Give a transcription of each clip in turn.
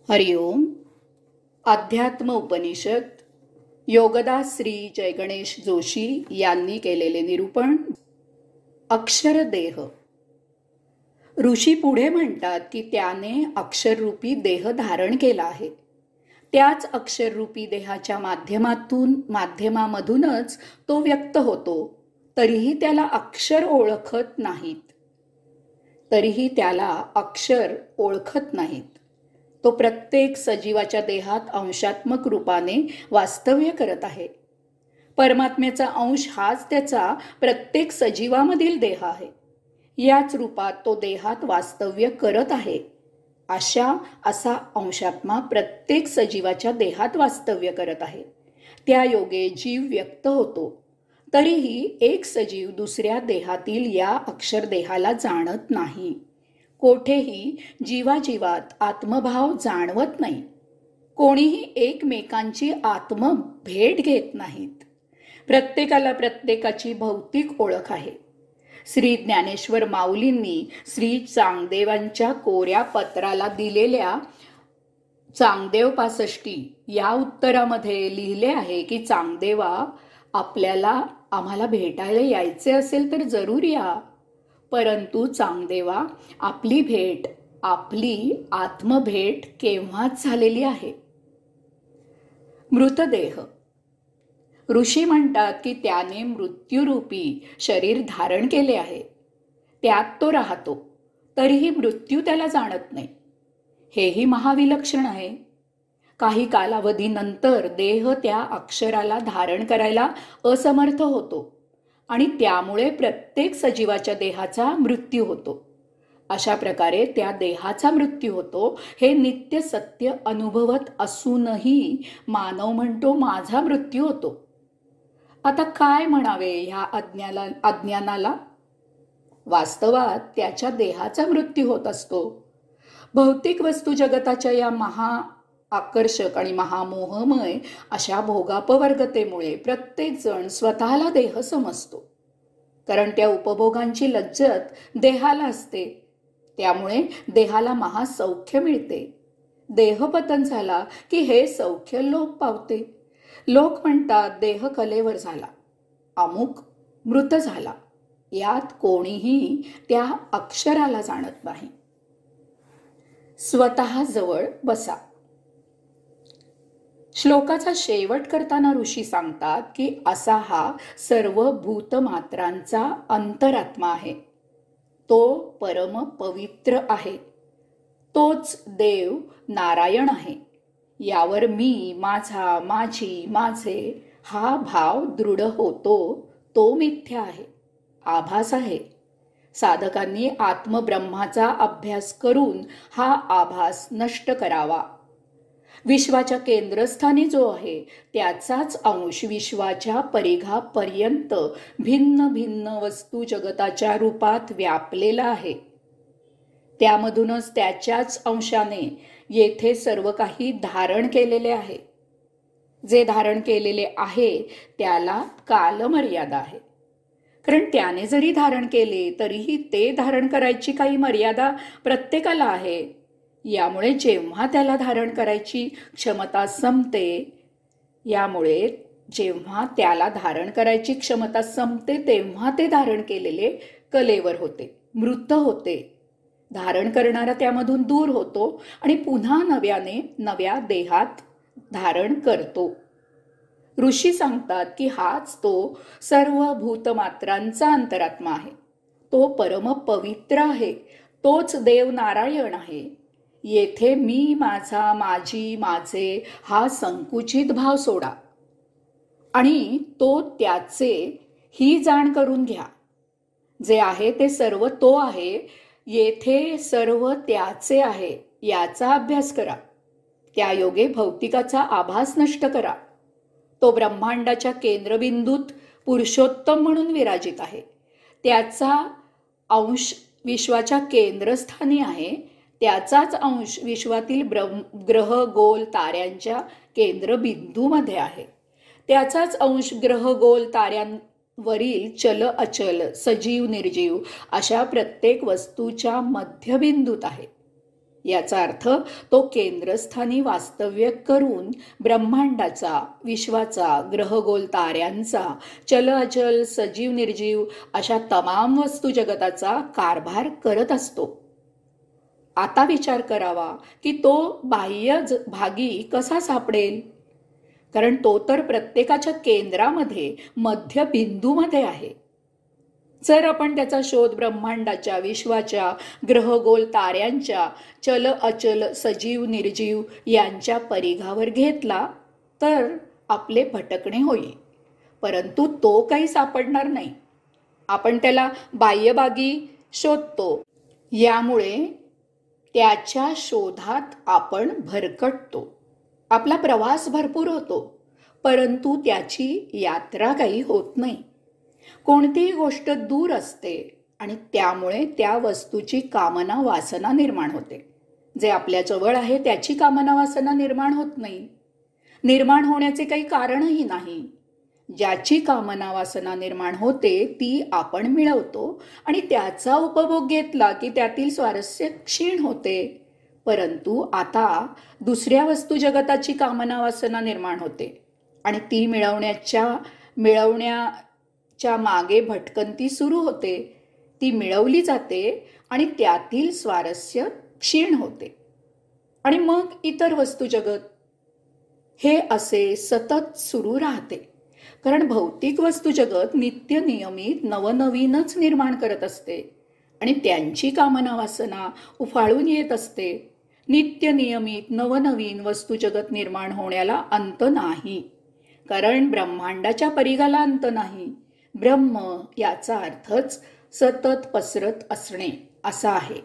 हरिओम. अध्यात्म उपनिषद योगदास श्री जयगणेश जोशी यांनी केलेले निरूपण. अक्षरदेह. ऋषी पुढे म्हणतात की त्याने अक्षररूपी देह धारण केला आहे. त्याच अक्षररूपी देहाच्या माध्यमामधूनच तो व्यक्त होतो. तरीही त्याला अक्षर ओळखत नाहीत. तो प्रत्येक सजीवाच्या देहात अंशात्मक रूपाने वास्तव्य करत आहे. परमात्म्याचा अंश हाच त्याचा प्रत्येक सजीवामधील देह आहे. याच रूपात तो देहात वास्तव्य करत आहे. असा अंशात्मा प्रत्येक सजीवाच्या देहात वास्तव्य करत आहे. त्या योगे जीव व्यक्त होतो. तरीही एक सजीव दुसऱ्या देहातील या अक्षरदेहाला जाणत नाही. कोठेही जीवाजीवात आत्मभाव जाणवत नाही. कोणीही एकमेकांची आत्मभेट घेत नाहीत. प्रत्येकाला प्रत्येकाची भौतिक ओळख आहे. श्री ज्ञानेश्वर माऊलींनी श्री चांगदेवांच्या कोऱ्या पत्राला दिलेल्या चांगदेव 65 या उत्तरामध्ये लिहिले आहे की चांगदेवा, आम्हाला भेटायला यायचे असेल तर जरूर या. परंतु चांगदेवा, आपली आत्मभेट केव्हाच झालेली आहे. मृतदेह. ऋषी म्हणतात की त्याने मृत्यूरूपी शरीर धारण केले आहे. त्यात तो राहतो. तरीही मृत्यू त्याला जाणत नाही. हेही महाविलक्षण आहे. काही कालावधीनंतर देह त्या अक्षराला धारण करायला असमर्थ होतो आणि त्यामुळे प्रत्येक सजीवाच्या देहाचा मृत्यू होतो. अशा प्रकारे त्या देहाचा मृत्यू होतो. हे नित्य सत्य अनुभवत असूनही मानव म्हणतो माझा मृत्यू होतो. आता काय म्हणावे ह्या अज्ञानाला? वास्तवात त्याच्या देहाचा मृत्यू होत असतो. भौतिक वस्तू जगताच्या या आकर्षक आणि महामोहमय अशा भोगापवर्गतेमुळे प्रत्येक जण स्वतःला देह समजतो. कारण त्या उपभोगांची लज्जत देहाला असते. त्यामुळे देहाला महासौख्य मिळते. देहपतन झाला की हे सौख्य लोप पावते. लोक म्हणतात देह कलेवर झाला, अमुक मृत झाला. यात कोणीही त्या अक्षराला जाणत नाही. स्वतः जवळ बसा. श्लोकाचा शेवट करताना ऋषी सांगतात की असा हा सर्व भूतमात्रांचा अंतरात्मा आहे. तो परम पवित्र आहे. तोच देव नारायण आहे. यावर मी, माझा, माझी, माझे हा भाव दृढ होतो. तो मिथ्या आहे, आभास आहे. साधकांनी आत्मब्रह्माचा अभ्यास करून हा आभास नष्ट करावा. विश्वाच्या केंद्रस्थानी जो आहे त्याचाच अंश विश्वाच्या परिघापर्यंत भिन्न भिन्न वस्तू जगताच्या रूपात व्यापलेला आहे. त्यामधूनच त्याच्याच अंशाने येथे सर्व काही धारण केलेले आहे. जे धारण केलेले आहे त्याला कालमर्यादा आहे. कारण त्याने जरी धारण केले तरीही ते धारण करायची काही मर्यादा प्रत्येकाला आहे. यामुळे जेव्हा त्याला धारण करायची क्षमता संपते तेव्हा ते धारण केलेले कलेवर होते, मृत होते. धारण करणारा त्यामधून दूर होतो आणि पुन्हा नव्या देहात धारण करतो. ऋषी सांगतात की हाच तो सर्व भूतमात्रांचा अंतरात्मा आहे. तो परम पवित्र आहे. तोच देव नारायण आहे. येथे मी, माझा, माझी, माझे हा संकुचित भाव सोडा आणि तो त्याचे ही जाण करून घ्या. जे आहे ते सर्व तो आहे. येथे सर्व त्याचे आहे याचा अभ्यास करा. त्या योगे भौतिकाचा आभास नष्ट करा. तो ब्रह्मांडाच्या केंद्रबिंदूत पुरुषोत्तम म्हणून विराजित आहे. त्याचा अंश विश्वाच्या केंद्रस्थानी आहे. त्याचाच अंश विश्वातील ग्रह गोल ताऱ्यांच्या केंद्रबिंदूमध्ये आहे. त्याचाच अंश ग्रह गोल ताऱ्यांवरील चल अचल, सजीव निर्जीव अशा प्रत्येक वस्तूच्या मध्यबिंदूत आहे. याचा अर्थ तो केंद्रस्थानी वास्तव्य करून ब्रह्मांडाचा, विश्वाचा, ग्रहगोल ताऱ्यांचा, चल अचल सजीव निर्जीव अशा तमाम वस्तू जगताचा कारभार करत असतो. आता विचार करावा की तो बाह्य भागी कसा सापडेल, कारण तो तर प्रत्येकाच्या केंद्रामध्ये, मध्यबिंदूमध्ये आहे. जर आपण त्याचा शोध ब्रह्मांडाच्या, विश्वाच्या, ग्रहगोल ताऱ्यांच्या, चल अचल सजीव निर्जीव यांच्या परिघावर घेतला तर आपले भटकणे होईल, परंतु तो काही सापडणार नाही. आपण त्याला बाह्यभागी शोधतो, यामुळे त्याच्या शोधात आपण भरकटतो. आपला प्रवास भरपूर होतो, परंतु त्याची यात्रा काही होत नाही. कोणतीही गोष्ट दूर असते आणि त्यामुळे त्या वस्तूची कामना वासना निर्माण होते. जे आपल्या जवळ आहे त्याची कामना वासना निर्माण होत नाही. निर्माण होण्याचे काही कारणही नाही. ज्याची कामना वासना निर्माण होते ती आपण मिळवतो आणि त्याचा उपभोग घेतला की त्यातील स्वारस्य क्षीण होते. परंतु आता दुसऱ्या वस्तू जगताची कामना वासना निर्माण होते आणि ती मिळवण्याच्या मागे भटकंती सुरू होते. ती मिळवली जाते आणि त्यातील स्वारस्य क्षीण होते आणि मग इतर वस्तू जगत हे असे सतत सुरू राहते. कारण भौतिक वस्तू जगत नित्य नियमित नवनवीनच निर्माण करत असते आणि त्यांची कामना वासना उफाळून येत असते. नित्य नियमित नवनवीन वस्तू जगत निर्माण होण्याला अंत नाही, कारण ब्रह्मांडाच्या परिघाला अंत नाही. ब्रह्म याचा अर्थच सतत पसरत असणे असा आहे.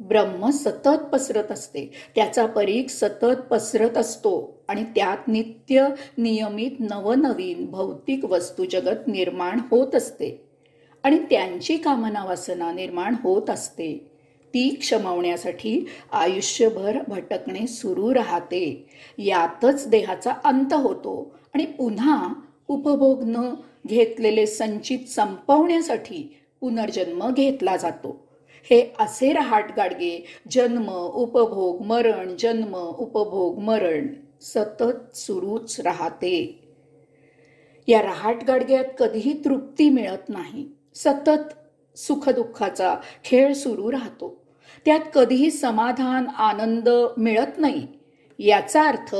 ब्रह्म सतत पसरत असते, त्याचा परीघ सतत पसरत असतो आणि त्यात नित्य नियमित नवनवीन भौतिक वस्तू जगत निर्माण होत असते आणि त्यांची कामना वासना निर्माण होत असते. ती क्षमवण्यासाठी आयुष्यभर भटकणे सुरू राहते. यातच देहाचा अंत होतो आणि पुन्हा उपभोग न घेतलेले संचित संपवण्यासाठी पुनर्जन्म घेतला जातो. हे असे रहाटगाडगे जन्म उपभोग मरण, जन्म उपभोग मरण सतत सुरूच राहते. या रहाटगाडग्यात कधीही तृप्ती मिळत नाही. सतत सुखदुःखाचा खेळ सुरू राहतो. त्यात कधीही समाधान आनंद मिळत नाही. याचा अर्थ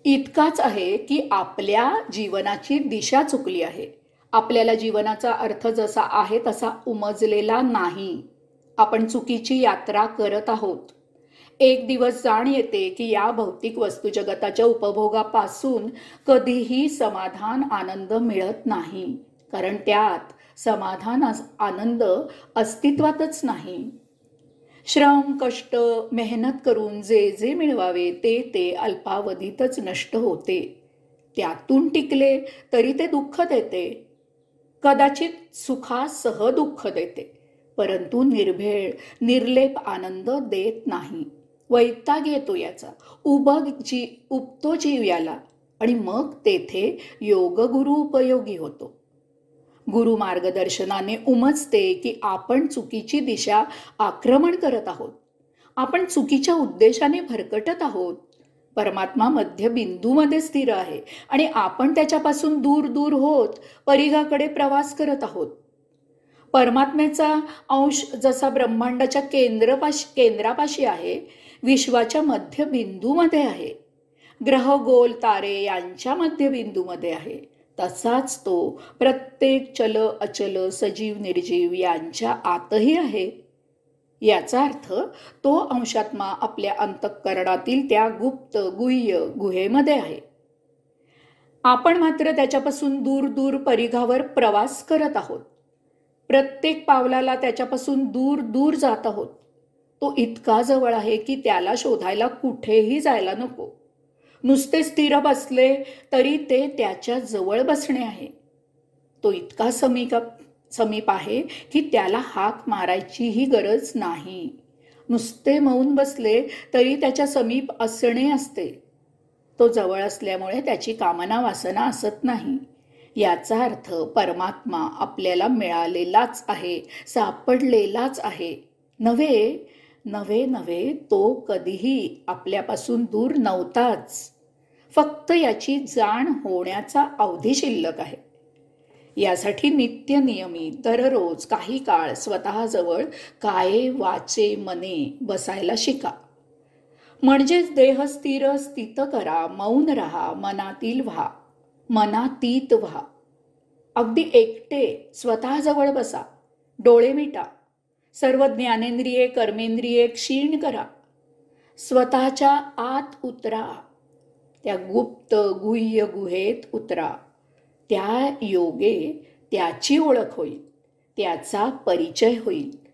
इतकाच आहे की आपल्या जीवनाची दिशा चुकली आहे. आपल्याला जीवनाचा अर्थ जसा आहे तसा उमजलेला नाही. आपण चुकीची यात्रा करत आहोत. एक दिवस जाण येते की या भौतिक वस्तू जगताच्या उपभोगापासून कधीही समाधान आनंद मिळत नाही, कारण त्यात समाधान आनंद अस्तित्वातच नाही. श्रम कष्ट मेहनत करून जे जे मिळवावे ते अल्पावधीतच नष्ट होते. त्यातून टिकले तरी ते दुःख देते. कदाचित सुखासह दुःख देते, परंतु निर्भेळ निर्लेप आनंद देत नाही. वैताग येतो याचा, उबतो जीव याला आणि मग तेथे योगगुरु उपयोगी होतो. गुरु मार्गदर्शनाने उमजते की आपण चुकीची दिशा आक्रमण करत आहोत. आपण चुकीच्या उद्देशाने भरकटत आहोत. परमात्मा मध्यबिंदूमध्ये स्थिर आहे आणि आपण त्याच्यापासून दूर दूर होत परिघाकडे प्रवास करत आहोत. परमात्म्याचा अंश जसा ब्रह्मांडाच्या केंद्रापाशी आहे, विश्वाच्या मध्यबिंदूमध्ये आहे, ग्रहगोल तारे यांच्या मध्यबिंदूमध्ये आहे, तसाच तो प्रत्येक चल अचल सजीव निर्जीव यांच्या आतही आहे. याचा अर्थ तो अंशात्मा आपल्या अंतःकरणातील त्या गुप्त गुह्य गुहेमध्ये आहे. आपण मात्र त्याच्यापासून दूर दूर परिघावर प्रवास करत आहोत. प्रत्येक पावलाला त्याच्यापासून दूर दूर जात आहोत. तो इतका जवळ आहे की त्याला शोधायला कुठेही जायला नको. नुसते स्थिर बसले तरी ते त्याच्या जवळ बसणे आहे. तो इतका समीप आहे की त्याला हाक मारायचीही गरज नाही. नुसते मौन बसले तरी त्याच्या समीप असणे असते. तो जवळ असल्यामुळे त्याची कामना वासना असत नाही. याचा अर्थ परमात्मा आपल्याला मिळालेलाच आहे, सापडलेलाच आहे. नव्हे नव्हे नव्हे, तो कधीही आपल्यापासून दूर नव्हताच. फक्त याची जाण होण्याचा अवधी शिल्लक आहे. यासाठी नित्यनियमी दररोज काही काळ स्वतःजवळ काये वाचे मने बसायला शिका. म्हणजेच देह स्थिर स्थित करा, मौन राहा, मनातील व्हा, मनातीत व्हा. अगदी एकटे स्वतःजवळ बसा, डोळे मिटा, सर्व ज्ञानेंद्रिये कर्मेंद्रिये क्षीण करा, स्वतःच्या आत उतरा, त्या गुप्त गुह्य गुहेत उतरा. त्या योगे त्याची ओळख होईल, त्याचा परिचय होईल.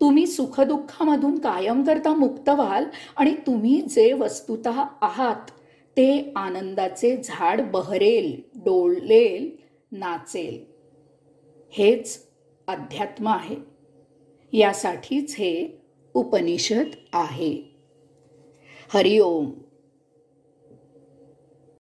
तुम्ही सुखदुःखामधून कायम करता मुक्त व्हाल आणि तुम्ही जे वस्तुतः आहात ते आनंदाचे झाड बहरेल, डोलेल, नाचेल. हेच अध्यात्म आहे. यासाठीच हे उपनिषद आहे. हरिओम.